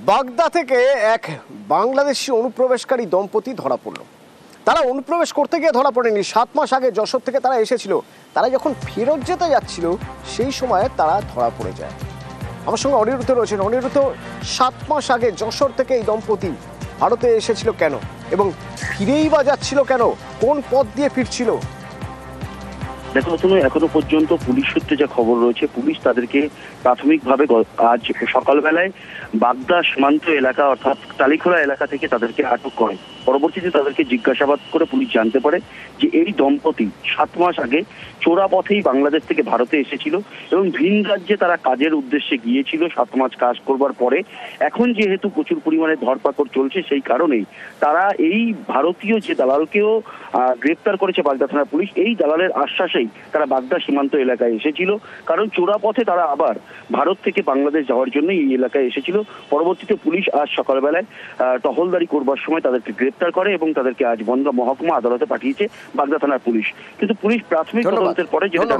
বাগদা থেকে এক বাংলাদেশি অনুপ্রবেশকারী দম্পতি ধরা পড়ল। তারা অনুপ্রবেশ করতে গিয়ে ধরা পড়েনি। 7 মাস আগে যশোর থেকে তারা এসেছিল। তারা যখন ফেরত যেতে যাচ্ছিল সেই সময় তারা ধরা পড়ে যায়। আমার সঙ্গে অনিরুদ্ধ রয়েছেন। অনিরুদ্ধ, 7 মাস আগে যশোর থেকে এই দম্পতি ভারতে এসেছিল কেন এবং ফিরেই বা যাচ্ছিল কেন? কোন পথ দিয়ে ফিরছিল? দেখো তুমি, এখনো পর্যন্ত পুলিশ সূত্রে যা খবর রয়েছে, পুলিশ তাদেরকে প্রাথমিকভাবে আজ সকালবেলায় বাগদা সীমান্ত এলাকা অর্থাৎ টালিখোলা এলাকা থেকে তাদেরকে আটক করে। পরবর্তীতে তাদেরকে জিজ্ঞাসাবাদ করে পুলিশ জানতে পারে যে এই দম্পতি 7 মাস আগে চোরা পথেই বাংলাদেশ থেকে ভারতে এসেছিল এবং ভিন রাজ্যে তারা কাজের উদ্দেশ্যে গিয়েছিল 7 মাস কাজ করবার পরে। এখন যেহেতু প্রচুর পরিমাণে ধরপাকড় চলছে, সেই কারণেই তারা এই ভারতীয় যে দালালকেও গ্রেপ্তার করেছে বাগদা থানার পুলিশ, এই দালালের আশ্বাসেই তারা বাগদা সীমান্ত এলাকায় এসেছিল। কারণ চোরা পথে তারা আবার ভারত থেকে বাংলাদেশ যাওয়ার জন্য এই এলাকায় এসেছিল। পরবর্তীতে পুলিশ আজ সকালবেলায় টহলদারি করবার সময় তাদেরকে গ্রেপ্তার করে এবং তাদেরকে আজ বনগাঁ মহকুমা আদালতে পাঠিয়েছে বাগদা থানার পুলিশ। কিন্তু পুলিশ প্রাথমিক তদন্তের পরে যেটা